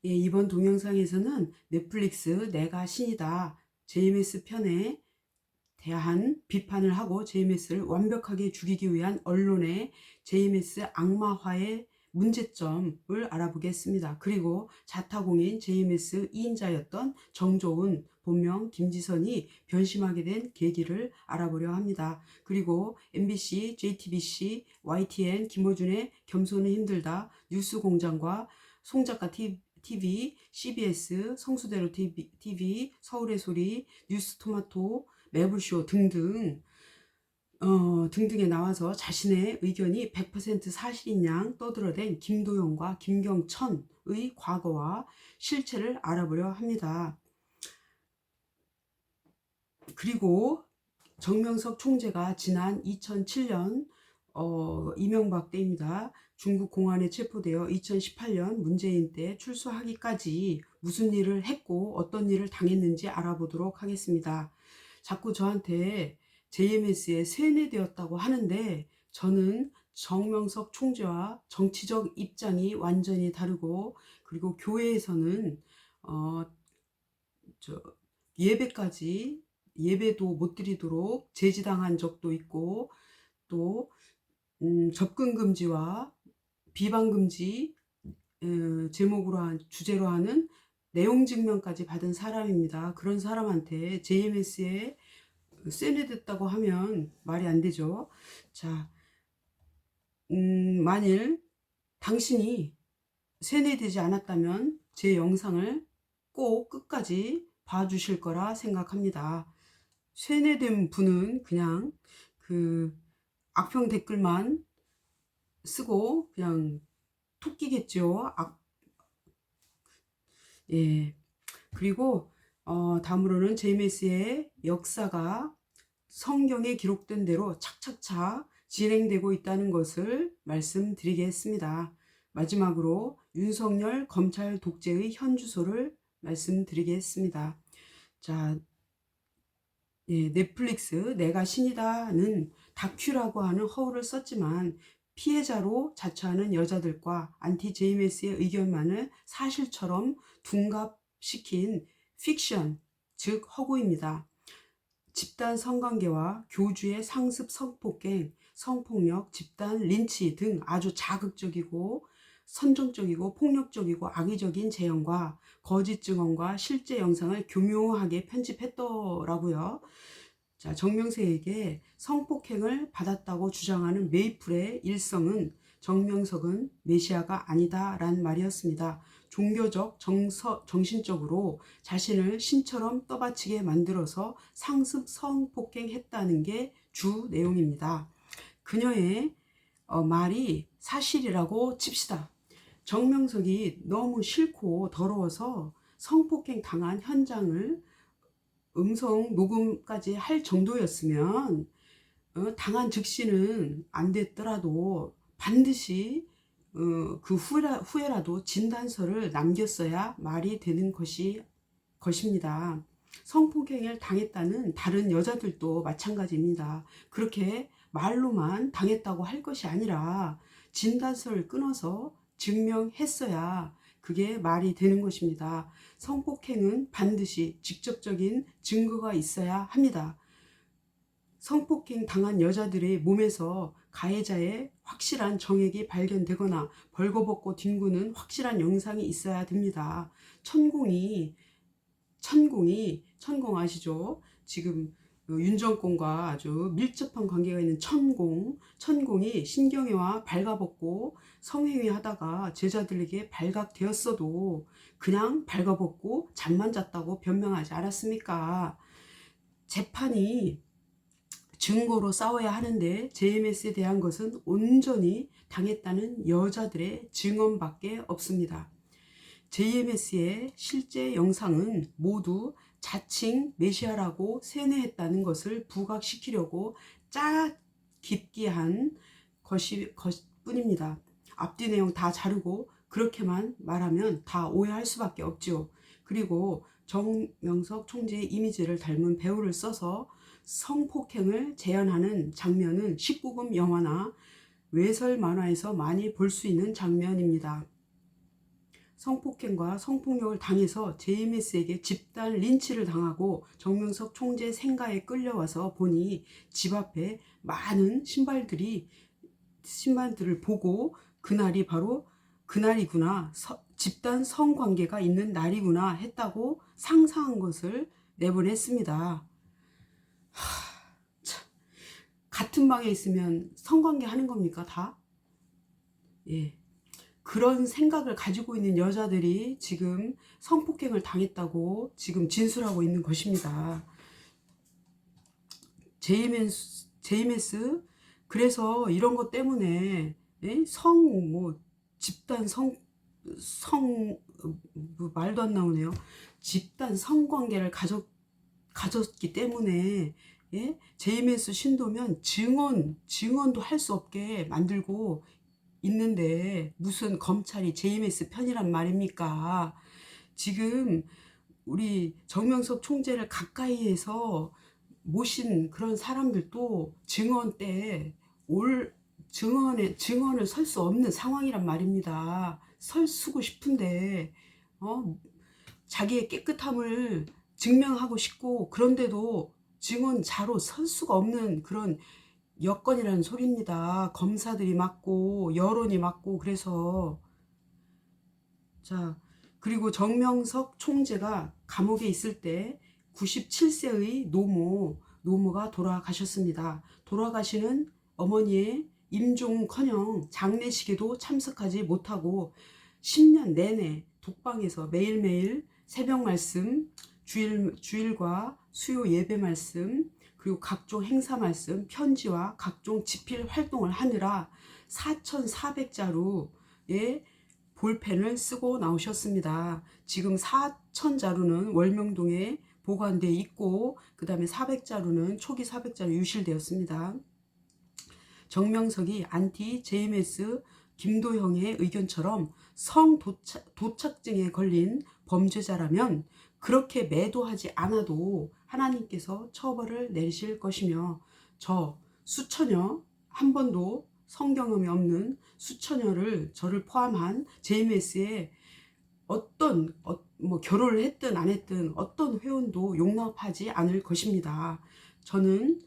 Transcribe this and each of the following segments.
예, 이번 동영상에서는 넷플릭스 내가 신이다 JMS 편에 대한 비판을 하고 JMS를 완벽하게 죽이기 위한 언론의 JMS 악마화의 문제점을 알아보겠습니다. 그리고 자타공인 JMS 2인자였던 정조은, 본명 김지선이 변심하게 된 계기를 알아보려 합니다. 그리고 MBC, JTBC, YTN, 김어준의 겸손은 힘들다, 뉴스공장과 송작가 TV, CBS, 성수대로 TV, 서울의 소리, 뉴스토마토, 매불쇼 등등에 나와서 자신의 의견이 100% 사실인 양 떠들어댄 김도영과 김경천의 과거와 실체를 알아보려 합니다. 그리고 정명석 총재가 지난 2007년 이명박 때입니다. 중국 공안에 체포되어 2018년 문재인 때 출소하기까지 무슨 일을 했고 어떤 일을 당했는지 알아보도록 하겠습니다. 자꾸 저한테 JMS에 세뇌되었다고 하는데 저는 정명석 총재와 정치적 입장이 완전히 다르고, 그리고 교회에서는 어, 저 예배도 못 드리도록 제지당한 적도 있고, 또 접근 금지와 비방 금지 제목으로 주제로 하는 내용 증명까지 받은 사람입니다. 그런 사람한테 JMS에 세뇌됐다고 하면 말이 안 되죠. 자, 만일 당신이 세뇌되지 않았다면 제 영상을 꼭 끝까지 봐주실 거라 생각합니다. 세뇌된 분은 그냥 그 악평 댓글만 쓰고 그냥 토끼겠죠. 예. 그리고 다음으로는 JMS의 역사가 성경에 기록된 대로 착착착 진행되고 있다는 것을 말씀드리겠습니다. 마지막으로 윤석열 검찰 독재의 현주소를 말씀드리겠습니다. 자, 예, 넷플릭스 내가 신이다는 다큐라고 하는 허울을 썼지만 피해자로 자처하는 여자들과 안티 JMS의 의견만을 사실처럼 둔갑시킨 픽션, 즉 허구입니다. 집단 성관계와 교주의 상습 성폭행, 성폭력, 집단 린치 등 아주 자극적이고 선정적이고 폭력적이고 악의적인 재현과 거짓 증언과 실제 영상을 교묘하게 편집했더라고요. 자, 정명석에게 성폭행을 받았다고 주장하는 메이플의 일성은 정명석은 메시아가 아니다라는 말이었습니다. 종교적, 정신적으로 자신을 신처럼 떠받치게 만들어서 상습 성폭행했다는 게 주 내용입니다. 그녀의 말이 사실이라고 칩시다. 정명석이 너무 싫고 더러워서 성폭행 당한 현장을 음성 녹음까지 할 정도였으면 당한 즉시는 안 됐더라도 반드시 그 후에라도 진단서를 남겼어야 말이 되는 것입니다. 성폭행을 당했다는 다른 여자들도 마찬가지입니다. 그렇게 말로만 당했다고 할 것이 아니라 진단서를 끊어서 증명했어야 그게 말이 되는 것입니다. 성폭행은 반드시 직접적인 증거가 있어야 합니다. 성폭행 당한 여자들의 몸에서 가해자의 확실한 정액이 발견되거나 벌거벗고 뒹구는 확실한 영상이 있어야 됩니다. 천공 아시죠? 지금 윤정권과 아주 밀접한 관계가 있는 천공이 신경애와 발가벗고 성행위 하다가 제자들에게 발각되었어도 그냥 발가벗고 잠만 잤다고 변명하지 않았습니까? 재판이 증거로 싸워야 하는데 JMS에 대한 것은 온전히 당했다는 여자들의 증언밖에 없습니다. JMS의 실제 영상은 모두 자칭 메시아라고 세뇌했다는 것을 부각시키려고 깊게 한 것뿐입니다. 앞뒤 내용 다 자르고 그렇게만 말하면 다 오해할 수밖에 없죠. 그리고 정명석 총재의 이미지를 닮은 배우를 써서 성폭행을 재현하는 장면은 19금 영화나 외설 만화에서 많이 볼 수 있는 장면입니다. 성폭행과 성폭력을 당해서 JMS에게 집단 린치를 당하고 정명석 총재 생가에 끌려와서 보니 집 앞에 많은 신발들을 보고 그날이 바로 그날이구나, 집단 성관계가 있는 날이구나 했다고 상상한 것을 내보냈습니다. 같은 방에 있으면 성관계 하는 겁니까 다? 예. 그런 생각을 가지고 있는 여자들이 지금 성폭행을 당했다고 지금 진술하고 있는 것입니다. JMS 그래서 이런 것 때문에 집단 말도 안 나오네요. 집단 성관계를 가졌기 때문에 JMS 신도면 증언도 할 수 없게 만들고 있는데 무슨 검찰이 JMS 편이란 말입니까? 지금 우리 정명석 총재를 가까이에서 모신 그런 사람들도 증언 때 증언을 설 수 없는 상황이란 말입니다. 서고 싶은데 자기의 깨끗함을 증명하고 싶고 그런데도 증언자로 설 수가 없는 그런 여건이라는 소리입니다. 검사들이 맞고 여론이 맞고 그래서 자 그리고 정명석 총재가 감옥에 있을 때 97세의 노모가 돌아가셨습니다. 돌아가시는 어머니의 임종커녕 장례식에도 참석하지 못하고 10년 내내 독방에서 매일매일 새벽 말씀, 주일과 수요 예배 말씀, 그리고 각종 행사 말씀, 편지와 각종 집필 활동을 하느라 4,400자루의 볼펜을 쓰고 나오셨습니다. 지금 4,000자루는 월명동에 보관되어 있고 그 다음에 400자루는 초기 400자루 유실되었습니다. 정명석이 안티 JMS 김도형의 의견처럼 성도착증에 걸린 범죄자라면 그렇게 매도하지 않아도 하나님께서 처벌을 내리실 것이며 저 수천여 한 번도 성경험이 없는 수천여를 저를 포함한 JMS에 결혼을 했든 안 했든 어떤 회원도 용납하지 않을 것입니다. 저는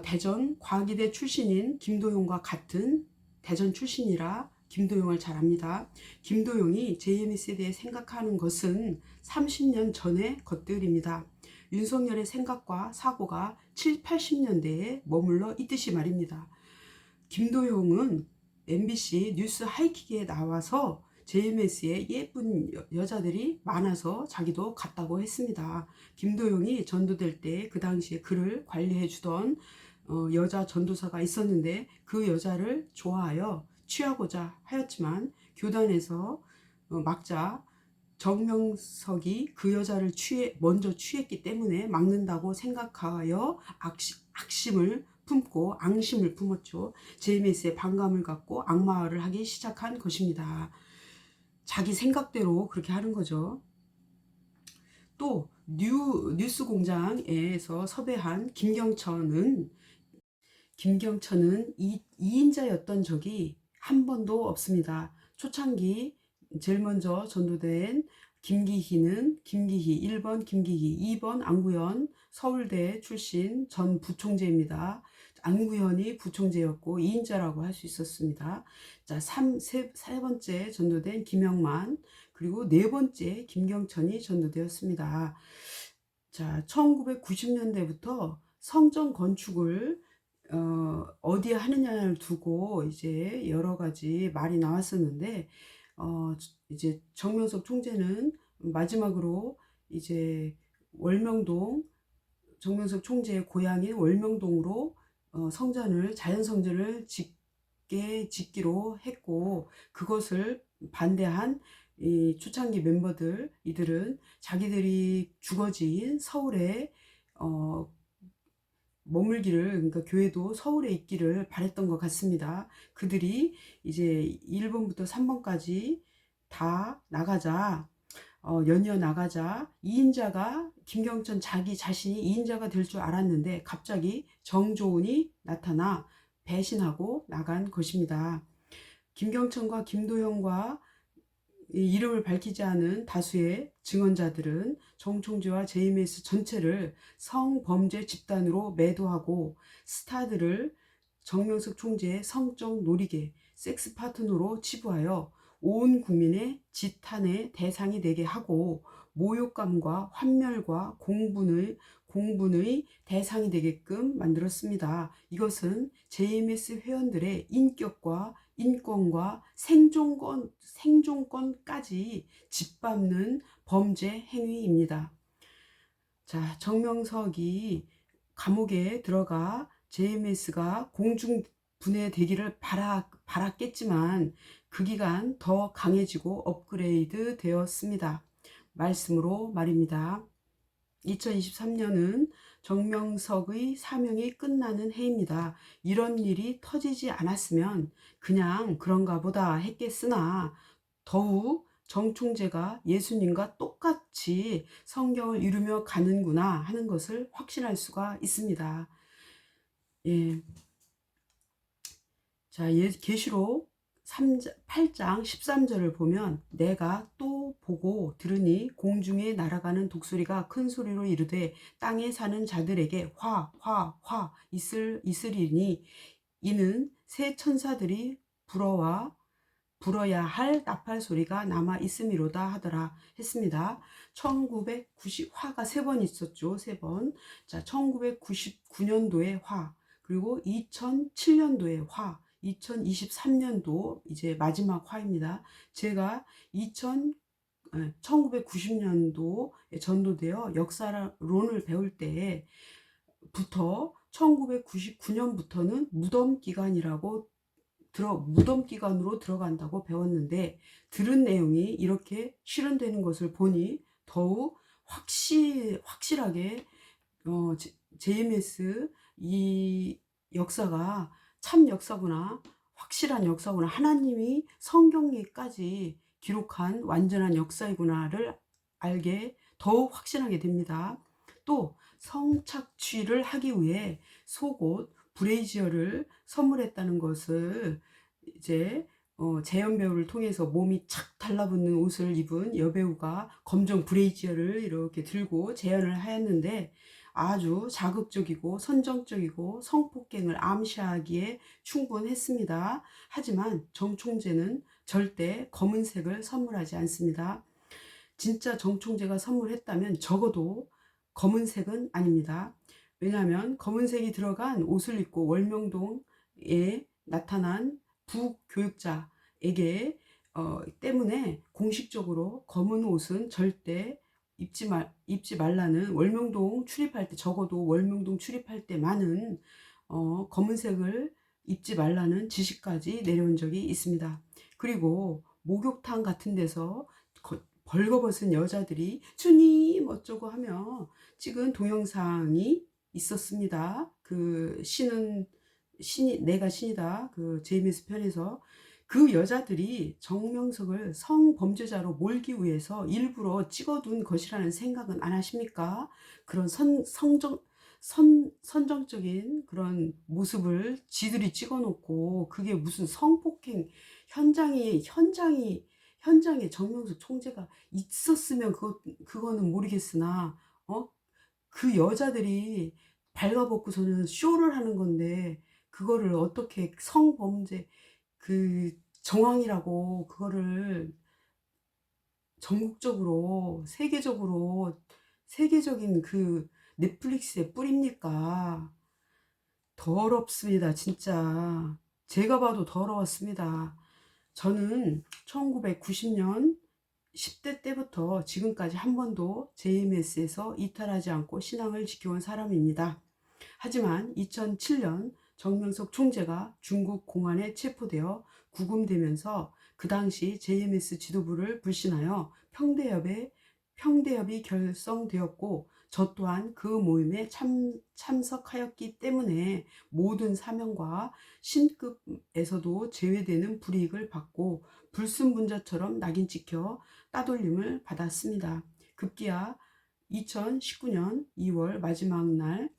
대전 과기대 출신인 김도용과 같은 대전 출신이라 김도용을 잘 압니다. 김도용이 JMS에 대해 생각하는 것은 30년 전의 것들입니다. 윤석열의 생각과 사고가 7, 80년대에 머물러 있듯이 말입니다. 김도용은 MBC 뉴스 하이킥에 나와서 JMS에 예쁜 여자들이 많아서 자기도 갔다고 했습니다. 김도용이 전도될 때 그 당시에 그를 관리해 주던 여자 전도사가 있었는데 그 여자를 좋아하여 취하고자 하였지만 교단에서 막자 정명석이 그 여자를 먼저 취했기 때문에 막는다고 생각하여 악심을 품고 앙심을 품었죠. JMS에 반감을 갖고 악마를 하기 시작한 것입니다. 자기 생각대로 그렇게 하는 거죠. 또 뉴스공장에서 섭외한 김경천은 2인자였던 적이 한 번도 없습니다. 초창기 제일 먼저 전도된 김기희는 1번 김기희, 2번 안구현 서울대 출신 전 부총재입니다. 안구현이 부총재였고 2인자라고 할 수 있었습니다. 자, 세 번째 전도된 김영만, 그리고 네 번째 김경천이 전도되었습니다. 자, 1990년대부터 성전 건축을 어디에 하느냐를 두고 이제 여러 가지 말이 나왔었는데 이제 정명석 총재는 마지막으로 이제 정명석 총재의 고향인 월명동으로 자연성전을 짓기로 했고 그것을 반대한 이 초창기 멤버들 이들은 자기들이 주거지인 서울에 머물기를, 그러니까 교회도 서울에 있기를 바랬던 것 같습니다. 그들이 이제 1번부터 3번까지 다 나가자, 연이어 나가자, 2인자가 김경천 자기 자신이 2인자가 될 줄 알았는데 갑자기 정조은이 나타나 배신하고 나간 것입니다. 김경천과 김도영과 이 이름을 밝히지 않은 다수의 증언자들은 정 총재와 JMS 전체를 성범죄 집단으로 매도하고 스타들을 정명석 총재의 성적 놀이개, 섹스 파트너로 치부하여 온 국민의 지탄의 대상이 되게 하고 모욕감과 환멸과 공분의 대상이 되게끔 만들었습니다. 이것은 JMS 회원들의 인격과 인권과 생존권까지 짓밟는 범죄 행위입니다. 자, 정명석이 감옥에 들어가 JMS가 공중 분해되기를 바랐겠지만 그 기간 더 강해지고 업그레이드 되었습니다. 말씀으로 말입니다. 2023년은 정명석의 사명이 끝나는 해입니다. 이런 일이 터지지 않았으면 그냥 그런가 보다 했겠으나 더욱 정 총재가 예수님과 똑같이 성경을 이루며 가는구나 하는 것을 확신할 수가 있습니다. 예. 자, 계시록 8장 13절을 보면 내가 또 보고 들으니 공중에 날아가는 독수리가 큰 소리로 이르되 땅에 사는 자들에게 화 있으리니 이는 새 천사들이 불어야 할 나팔 소리가 남아 있음이로다 하더라 했습니다. 1990 화가 3번 있었죠. 3번. 자, 1999년도에 화, 그리고 2007년도에 화, 2023년도 이제 마지막 화입니다. 제가 1990년도에 전도되어 역사론을 배울 때부터 1999년부터는 무덤 기간이라고 무덤 기간으로 들어간다고 배웠는데 들은 내용이 이렇게 실현되는 것을 보니 더욱 확실하게 JMS 이 역사가 참 역사구나, 확실한 역사구나, 하나님이 성경에까지 기록한 완전한 역사이구나를 알게 더욱 확신하게 됩니다. 또 성착취를 하기 위해 속옷 브레이지어를 선물했다는 것을 이제 재현 배우를 통해서 몸이 착 달라붙는 옷을 입은 여배우가 검정 브레이지어를 이렇게 들고 재현을 하였는데 아주 자극적이고 선정적이고 성폭행을 암시하기에 충분했습니다. 하지만 정 총재는 절대 검은색을 선물하지 않습니다. 진짜 정 총재가 선물했다면 적어도 검은색은 아닙니다. 왜냐하면 검은색이 들어간 옷을 입고 월명동에 나타난 부교육자에게 때문에 공식적으로 검은 옷은 절대 입지 말라는 월명동 출입할 때, 적어도 월명동 출입할 때만은 검은색을 입지 말라는 지시까지 내려온 적이 있습니다. 그리고 목욕탕 같은 데서 벌거벗은 여자들이 주님 어쩌고 하며 찍은 동영상이 있었습니다. 그 신이 내가 신이다, 그 JMS 편에서 그 여자들이 정명석을 성범죄자로 몰기 위해서 일부러 찍어둔 것이라는 생각은 안 하십니까? 그런 선정적인 그런 모습을 지들이 찍어놓고 그게 무슨 성폭행 현장에 정명석 총재가 있었으면 그거는 모르겠으나 그 여자들이 발가벗고서는 쇼를 하는 건데 그거를 어떻게 성범죄 그 정황이라고 그거를 전국적으로 세계적인 그 넷플릭스에 뿌립니까? 더럽습니다. 진짜 제가 봐도 더러웠습니다. 저는 1990년 10대 때부터 지금까지 한 번도 JMS에서 이탈하지 않고 신앙을 지켜온 사람입니다. 하지만 2007년 정명석 총재가 중국 공안에 체포되어 구금되면서 그 당시 JMS 지도부를 불신하여 평대협이 결성되었고 저 또한 그 모임에 참석하였기 때문에 모든 사명과 신급에서도 제외되는 불이익을 받고 불순분자처럼 낙인 찍혀 따돌림을 받았습니다. 급기야 2019년 2월 마지막 날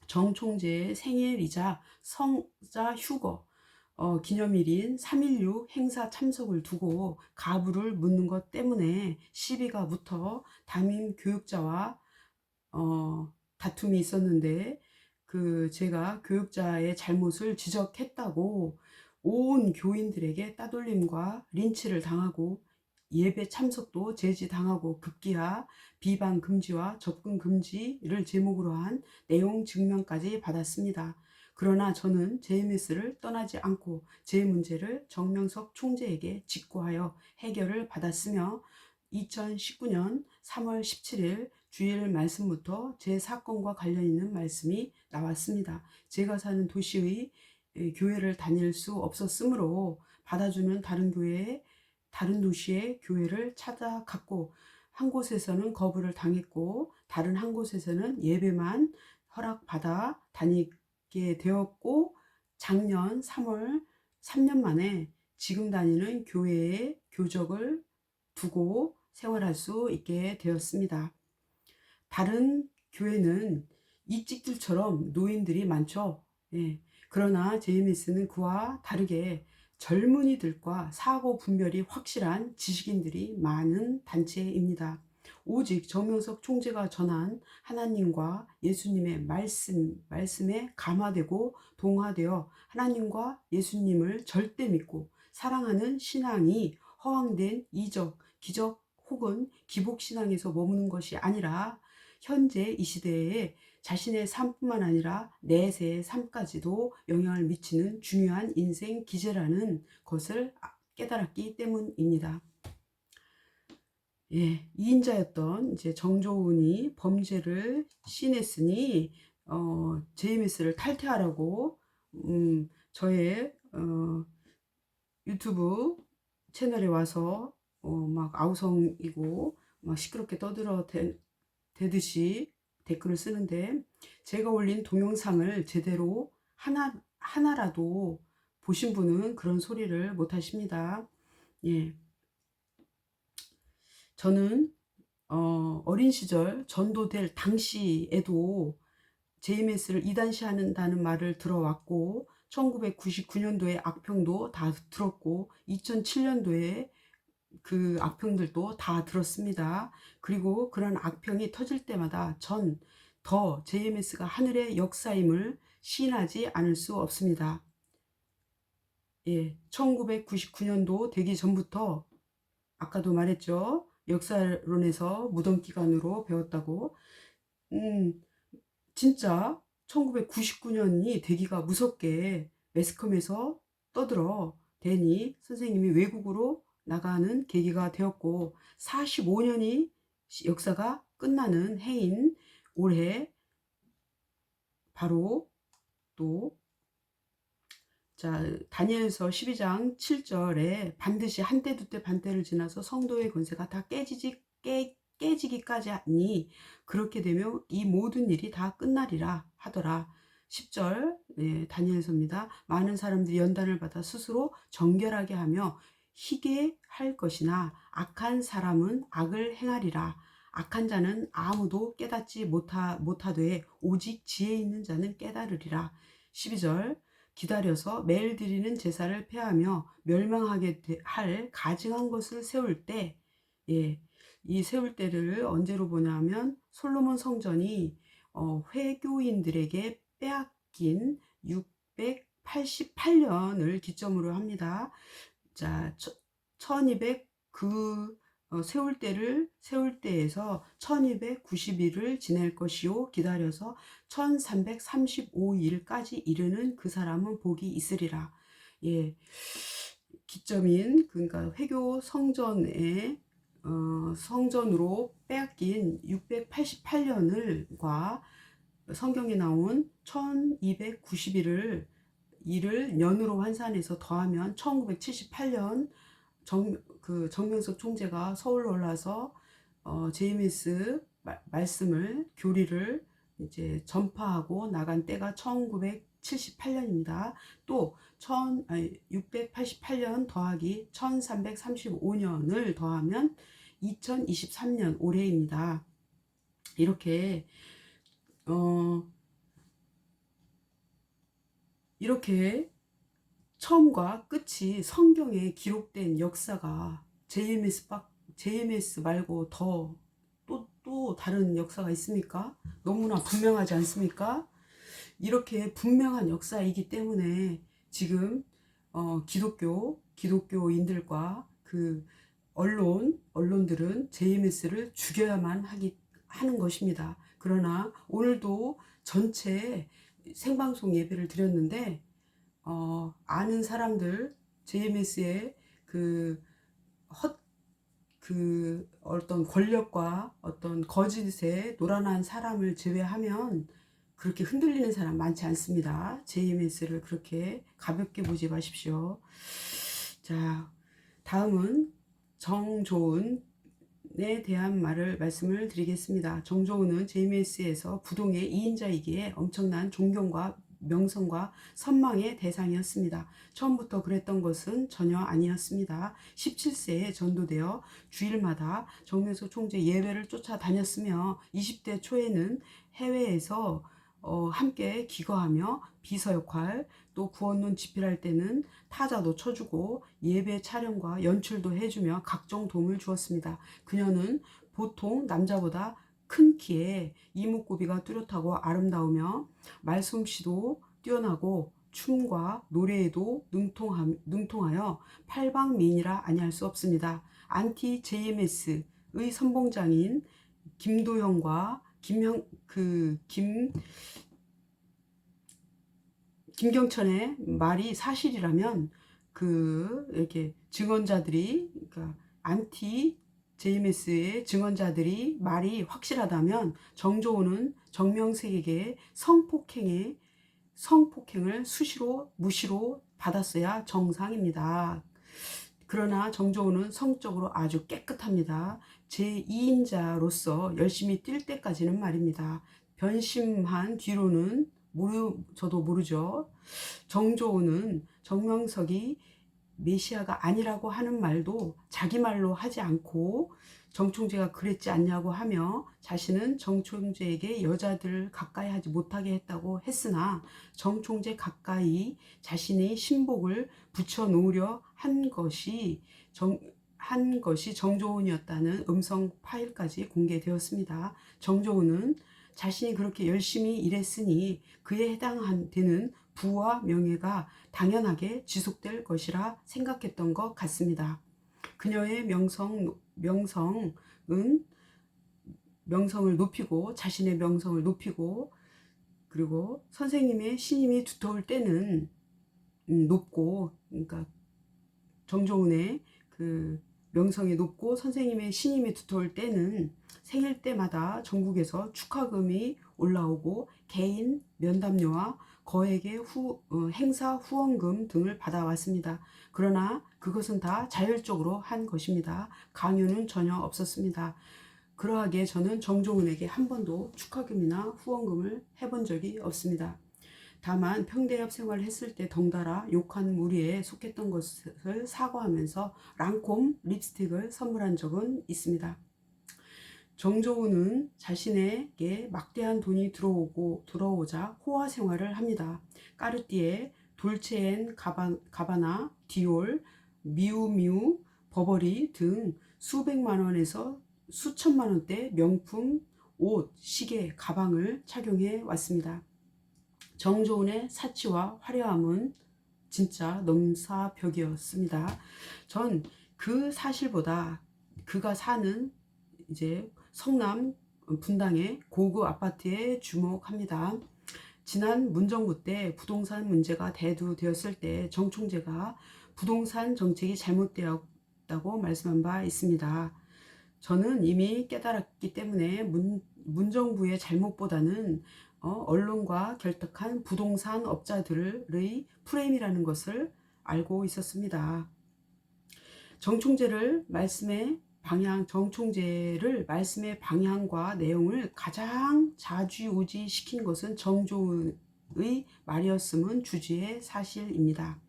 정 총재의 생일이자 성자 휴거 기념일인 3.16 행사 참석을 두고 가부를 묻는 것 때문에 시비가 붙어 담임 교육자와 다툼이 있었는데, 제가 교육자의 잘못을 지적했다고 온 교인들에게 따돌림과 린치를 당하고 예배 참석도 제지당하고 급기야 비방 금지와 접근 금지를 제목으로 한 내용 증명까지 받았습니다. 그러나 저는 JMS를 떠나지 않고 제 문제를 정명석 총재에게 직구하여 해결을 받았으며 2019년 3월 17일 주일 말씀부터 제 사건과 관련 있는 말씀이 나왔습니다. 제가 사는 도시의 교회를 다닐 수 없었으므로 받아주는 다른 도시의 교회를 찾아갔고, 한 곳에서는 거부를 당했고 다른 한 곳에서는 예배만 허락받아 다니게 되었고, 작년 3월 3년 만에 지금 다니는 교회의 교적을 두고 생활할 수 있게 되었습니다. 다른 교회는 이찍들처럼 노인들이 많죠. 예. 그러나 JMS는 그와 다르게 젊은이들과 사고 분별이 확실한 지식인들이 많은 단체입니다. 오직 정명석 총재가 전한 하나님과 예수님의 말씀에 감화되고 동화되어 하나님과 예수님을 절대 믿고 사랑하는 신앙이 허황된 이적, 기적 혹은 기복신앙에서 머무는 것이 아니라 현재 이 시대에 자신의 삶뿐만 아니라 내세의 삶까지도 영향을 미치는 중요한 인생 기제라는 것을 깨달았기 때문입니다. 예, 2인자였던 이제 정조운이 범죄를 시인했으니 JMS를 탈퇴하라고 저의 유튜브 채널에 와서 막 아우성이고 막 시끄럽게 떠들어 대듯이 댓글을 쓰는데, 제가 올린 동영상을 제대로 하나라도 보신 분은 그런 소리를 못 하십니다. 예. 저는 어린 시절 전도될 당시에도 JMS를 이단시한다는 말을 들어왔고, 1999년도에 악평도 다 들었고 2007년도에 그 악평들도 다 들었습니다. 그리고 그런 악평이 터질 때마다 전 더 JMS가 하늘의 역사임을 시인하지 않을 수 없습니다. 예, 1999년도 되기 전부터 아까도 말했죠. 역사론에서 무덤기간으로 배웠다고. 진짜 1999년이 되기가 무섭게 매스컴에서 떠들어 대니 선생님이 외국으로 나가는 계기가 되었고, 45년이 역사가 끝나는 해인 올해 바로 또 다니엘서 12장 7절에 반드시 한때 두때 반때를 지나서 성도의 권세가 다 깨지기까지 하니 그렇게 되면 이 모든 일이 다 끝나리라 하더라. 10절 다니엘서입니다. 많은 사람들이 연단을 받아 스스로 정결하게 하며 희게 할 것이나 악한 사람은 악을 행하리라. 악한 자는 아무도 깨닫지 못하되 오직 지혜 있는 자는 깨달으리라. 12절 기다려서 매일 드리는 제사를 폐하며 멸망하게 할 가증한 것을 세울 때, 이 세울 때를 언제로 보냐면 솔로몬 성전이 회교인들에게 빼앗긴 688년을 기점으로 합니다. 자, 1200 세울 때에서 1290일을 지낼 것이요 기다려서 1335일까지 이르는 그 사람은 복이 있으리라. 예, 기점인 그러니까 회교 성전에 성전으로 빼앗긴 688년을과 성경에 나온 1290일을 년으로 환산해서 더하면 1978년 정명석 총재가 서울로 올라서 JMS 말씀을 교리를 이제 전파하고 나간 때가 1978년입니다. 또 688년 더하기 1335년을 더하면 2023년 올해입니다. 이렇게 이렇게 처음과 끝이 성경에 기록된 역사가 JMS 말고 또 다른 역사가 있습니까? 너무나 분명하지 않습니까? 이렇게 분명한 역사이기 때문에 지금 기독교인들과 그 언론들은 JMS를 죽여야만 하는 것입니다. 그러나 오늘도 전체 생방송 예배를 드렸는데 아는 사람들 JMS의 그 어떤 권력과 어떤 거짓에 노란한 사람을 제외하면 그렇게 흔들리는 사람 많지 않습니다. JMS를 그렇게 가볍게 보지 마십시오. 자, 다음은 정조은에 대한 말씀을 드리겠습니다. 정조은은 JMS에서 부동의 2인자이기에 엄청난 존경과 명성과 선망의 대상이었습니다. 처음부터 그랬던 것은 전혀 아니었습니다. 17세에 전도되어 주일마다 정명석 총재 예배를 쫓아다녔으며 20대 초에는 해외에서 함께 기거하며 비서 역할, 또 구원론 집필할 때는 타자도 쳐주고 예배 촬영과 연출도 해주며 각종 도움을 주었습니다. 그녀는 보통 남자보다 큰 키에 이목구비가 뚜렷하고 아름다우며 말솜씨도 뛰어나고 춤과 노래에도 능통하여 팔방미인이라 아니할 수 없습니다. 안티 JMS의 선봉장인 김도형과 김경천의 말이 사실이라면 이렇게 증언자들이 그러니까 안티 JMS의 증언자들이 말이 확실하다면 정조은은 정명색에게 성폭행을 무시로 받았어야 정상입니다. 그러나 정조은은 성적으로 아주 깨끗합니다. 제2인자로서 열심히 뛸 때까지는 말입니다. 변심한 뒤로는 저도 모르죠. 정조은은 정명석이 메시아가 아니라고 하는 말도 자기 말로 하지 않고 정총재가 그랬지 않냐고 하며 자신은 정총재에게 여자들을 가까이 하지 못하게 했다고 했으나 정총재 가까이 자신의 신복을 붙여놓으려 한 것이 정조은이었다는 음성 파일까지 공개되었습니다. 정조은은 자신이 그렇게 열심히 일했으니 그에 해당되는 부와 명예가 당연하게 지속될 것이라 생각했던 것 같습니다. 그녀의 명성을 높이고 자신의 명성을 높이고 그리고 선생님의 신임이 두터울 때는 높고 그러니까 정조은의 명성이 높고 선생님의 신임이 두터울 때는 생일 때마다 전국에서 축하금이 올라오고 개인 면담료와 거액의 행사 후원금 등을 받아왔습니다. 그러나 그것은 다 자율적으로 한 것입니다. 강요는 전혀 없었습니다. 그러하기에 저는 정조은에게 한 번도 축하금이나 후원금을 해본 적이 없습니다. 다만 평대협 생활을 했을 때 덩달아 욕한 무리에 속했던 것을 사과하면서 랑콤 립스틱을 선물한 적은 있습니다. 정조은은 자신에게 막대한 돈이 들어오자 호화 생활을 합니다. 까르띠에, 돌체앤 가바나, 디올, 미우미우, 버버리 등 수백만 원에서 수천만 원대 명품 옷, 시계, 가방을 착용해 왔습니다. 정조은의 사치와 화려함은 진짜 넘사벽이었습니다. 전 그 사실보다 그가 사는 이제 성남 분당의 고급 아파트에 주목합니다. 지난 문정부 때 부동산 문제가 대두되었을 때 정총재가 부동산 정책이 잘못되었다고 말씀한 바 있습니다. 저는 이미 깨달았기 때문에 문정부의 잘못보다는 언론과 결탁한 부동산 업자들의 프레임이라는 것을 알고 있었습니다. 정총재를 말씀의 방향과 내용을 가장 좌지우지 시킨 것은 정조은의 말이었음은 주지의 사실입니다.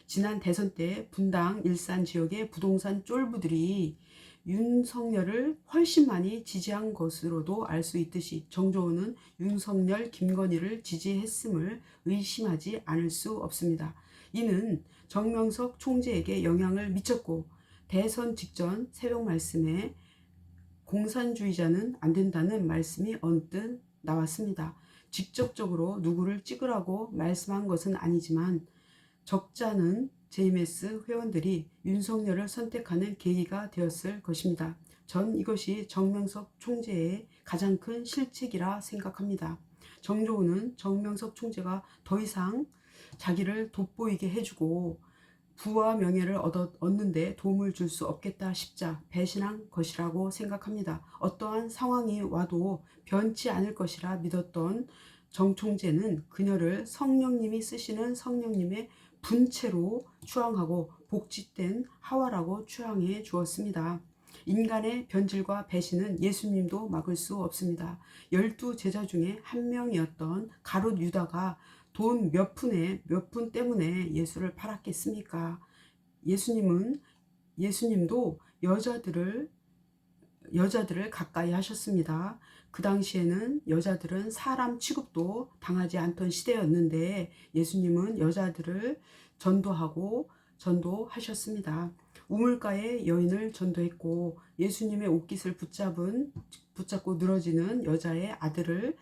지난 대선 때 분당 일산 지역의 부동산 쫄부들이 윤석열을 훨씬 많이 지지한 것으로도 알 수 있듯이 정조은은 윤석열, 김건희를 지지했음을 의심하지 않을 수 없습니다. 이는 정명석 총재에게 영향을 미쳤고 대선 직전 새벽 말씀에 공산주의자는 안 된다는 말씀이 언뜻 나왔습니다. 직접적으로 누구를 찍으라고 말씀한 것은 아니지만 적잖은 JMS 회원들이 윤석열을 선택하는 계기가 되었을 것입니다. 전 이것이 정명석 총재의 가장 큰 실책이라 생각합니다. 정조우는 정명석 총재가 더 이상 자기를 돋보이게 해주고 부와 명예를 얻는데 도움을 줄 수 없겠다 싶자 배신한 것이라고 생각합니다. 어떠한 상황이 와도 변치 않을 것이라 믿었던 정 총재는 그녀를 성령님이 쓰시는 성령님의 분체로 추앙하고 복짓된 하와라고 추앙해 주었습니다. 인간의 변질과 배신은 예수님도 막을 수 없습니다. 12 제자 중에 한 명이었던 가룟 유다가 돈 몇 푼 때문에 예수를 팔았겠습니까? 예수님도 여자들을 가까이 하셨습니다. 그 당시에는 여자들은 사람 취급도 당하지 않던 시대였는데 예수님은 여자들을 전도하셨습니다. 우물가에 여인을 전도했고 예수님의 옷깃을 붙잡고 늘어지는 여자의 아들을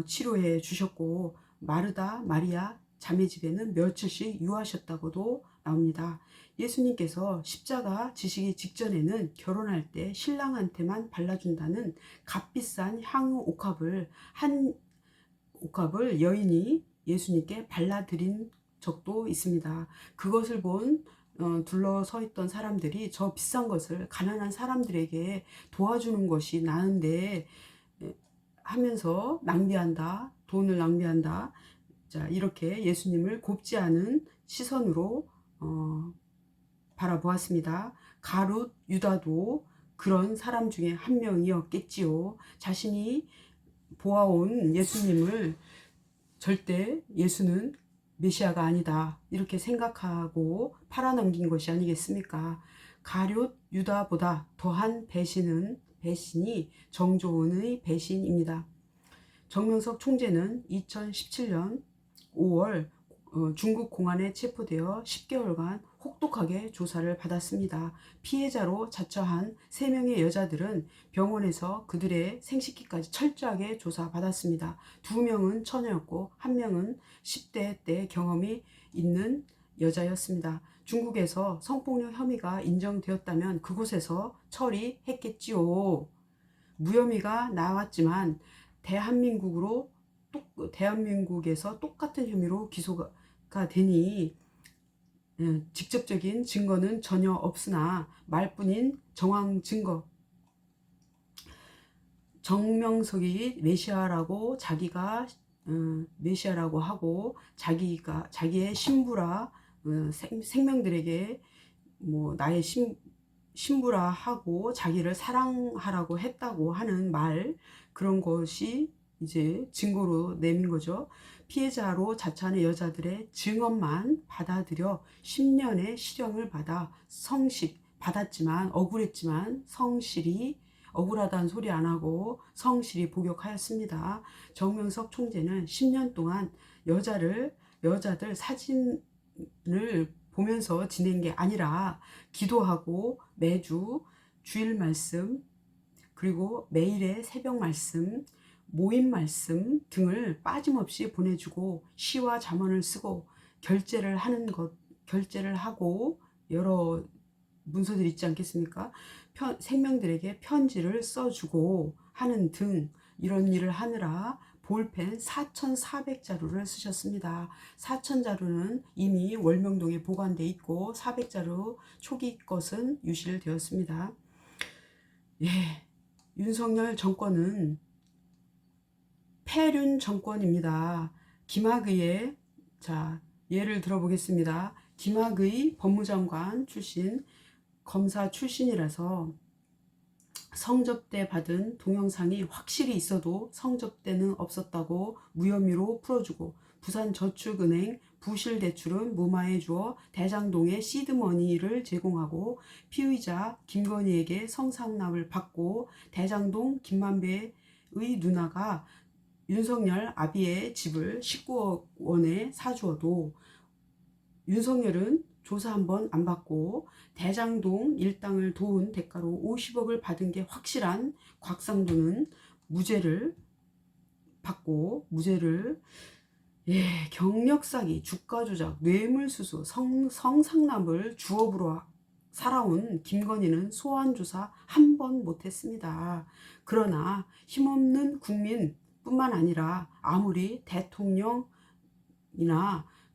치료해 주셨고 마르다, 마리아 자매집에는 며칠씩 유하셨다고도 나옵니다. 예수님께서 십자가 지시기 직전에는 결혼할 때 신랑한테만 발라준다는 값비싼 향유 한 옥합을 여인이 예수님께 발라드린 적도 있습니다. 그것을 본 둘러서 있던 사람들이 저 비싼 것을 가난한 사람들에게 도와주는 것이 나은데 하면서 낭비한다, 돈을 낭비한다. 자, 이렇게 예수님을 곱지 않은 시선으로 바라보았습니다. 가룟 유다도 그런 사람 중에 한 명이었겠지요. 자신이 보아온 예수님을 절대 예수는 메시아가 아니다 이렇게 생각하고 팔아넘긴 것이 아니겠습니까? 가룟 유다보다 더한 배신이 정조은의 배신입니다. 정명석 총재는 2017년 5월 중국 공안에 체포되어 10개월간 혹독하게 조사를 받았습니다. 피해자로 자처한 3명의 여자들은 병원에서 그들의 생식기까지 철저하게 조사받았습니다. 2명은 처녀였고 1명은 10대 때 경험이 있는 여자였습니다. 중국에서 성폭력 혐의가 인정되었다면 그곳에서 처리했겠지요. 무혐의가 나왔지만 대한민국에서 똑같은 혐의로 기소가 되니 직접적인 증거는 전혀 없으나 말뿐인 정황 증거, 정명석이 메시아라고 자기가 메시아라고 하고 자기의 신부라 생명들에게 나의 신부라 하고 자기를 사랑하라고 했다고 하는 말, 그런 것이 이제 증거로 내민 거죠. 피해자로 자처하는 여자들의 증언만 받아들여 10년의 실형을 받았지만 억울했지만 억울하다는 소리 안 하고 성실히 복역하였습니다. 정명석 총재는 10년 동안 여자들 사진을 보면서 지낸 게 아니라 기도하고 매주 주일 말씀 그리고 매일의 새벽 말씀, 모임 말씀 등을 빠짐없이 보내주고 시와 잠언을 쓰고 결제를 하고 여러 문서들이 있지 않겠습니까? 생명들에게 편지를 써주고 하는 등 이런 일을 하느라 볼펜 4,400자루를 쓰셨습니다. 4,000자루는 이미 월명동에 보관돼 있고 400자루 초기 것은 유실되었습니다. 예, 윤석열 정권은 폐륜 정권입니다. 김학의의 예를 들어보겠습니다. 김학의 법무장관 출신, 검사 출신이라서 성접대 받은 동영상이 확실히 있어도 성접대는 없었다고 무혐의로 풀어주고 부산저축은행 부실 대출은 무마해 주어 대장동에 시드머니를 제공하고 피의자 김건희에게 성상납을 받고 대장동 김만배의 누나가 윤석열 아비의 집을 19억 원에 사주어도 윤석열은 조사 한 번 안 받고 대장동 일당을 도운 대가로 50억을 받은 게 확실한 곽상도는 무죄를 받고, 경력 사기, 주가 조작, 뇌물수수, 성상납을 주업으로 살아온 김건희는 소환 조사 한 번 못했습니다. 그러나 힘없는 국민뿐만 아니라 아무리 대통령이나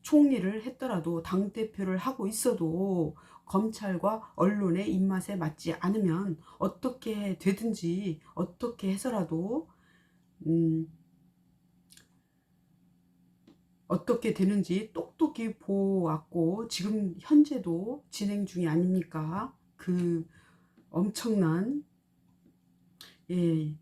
총리를 했더라도, 당대표를 하고 있어도 검찰과 언론의 입맛에 맞지 않으면 어떻게 되든지, 어떻게 해서라도 어떻게 되는지 똑똑히 보았고, 지금 현재도 진행 중이 아닙니까? 그 엄청난, 예,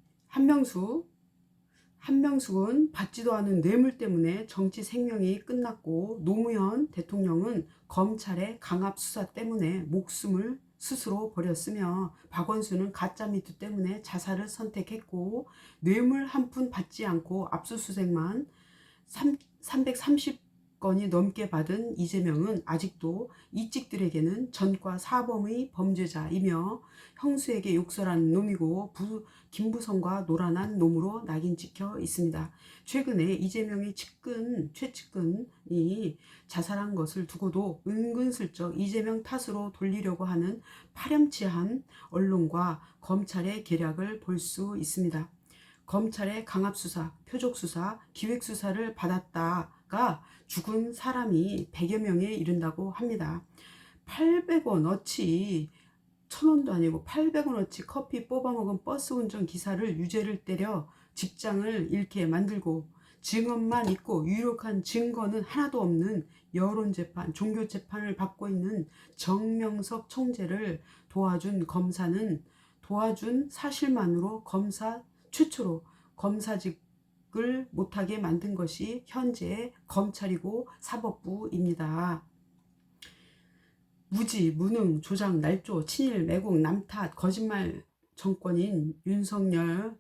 한명숙은 받지도 않은 뇌물 때문에 정치 생명이 끝났고, 노무현 대통령은 검찰의 강압 수사 때문에 목숨을 스스로 버렸으며, 박원순은 가짜미투 때문에 자살을 선택했고, 뇌물 한 푼 받지 않고 압수수색만 330건이 넘게 받은 이재명은 아직도 이찍들에게는 전과 사범의 범죄자이며 형수에게 욕설한 놈이고, 김부성과 노란한 놈으로 낙인 찍혀 있습니다. 최근에 이재명의 최측근이 자살한 것을 두고도 은근슬쩍 이재명 탓으로 돌리려고 하는 파렴치한 언론과 검찰의 계략을 볼 수 있습니다. 검찰의 강압수사, 표적수사, 기획수사를 받았다가 죽은 사람이 100여 명에 이른다고 합니다. 800원어치, 1000원도 아니고 800원어치 커피 뽑아먹은 버스 운전기사를 유죄를 때려 직장을 잃게 만들고, 증언만 있고 유력한 증거는 하나도 없는 여론재판, 종교재판을 받고 있는 정명석 총재를 도와준 사실만으로 최초로 검사직을 못하게 만든 것이 현재 검찰이고 사법부입니다. 무지, 무능, 조작, 날조, 친일, 매국, 남탓, 거짓말 정권인 윤석열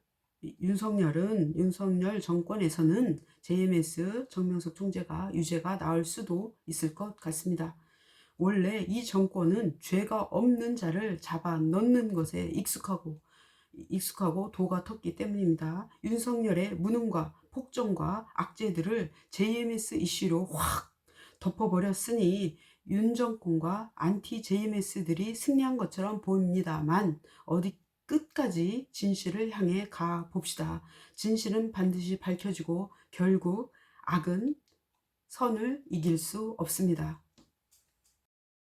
정권에서는 JMS 정명석 총재가 유죄가 나올 수도 있을 것 같습니다. 원래 이 정권은 죄가 없는 자를 잡아 넣는 것에 익숙하고 도가 텄기 때문입니다. 윤석열의 무능과 폭정과 악재들을 JMS 이슈로 확 덮어버렸으니 윤 정권과 안티 JMS들이 승리한 것처럼 보입니다만, 어디 끝까지 진실을 향해 가 봅시다. 진실은 반드시 밝혀지고 결국 악은 선을 이길 수 없습니다.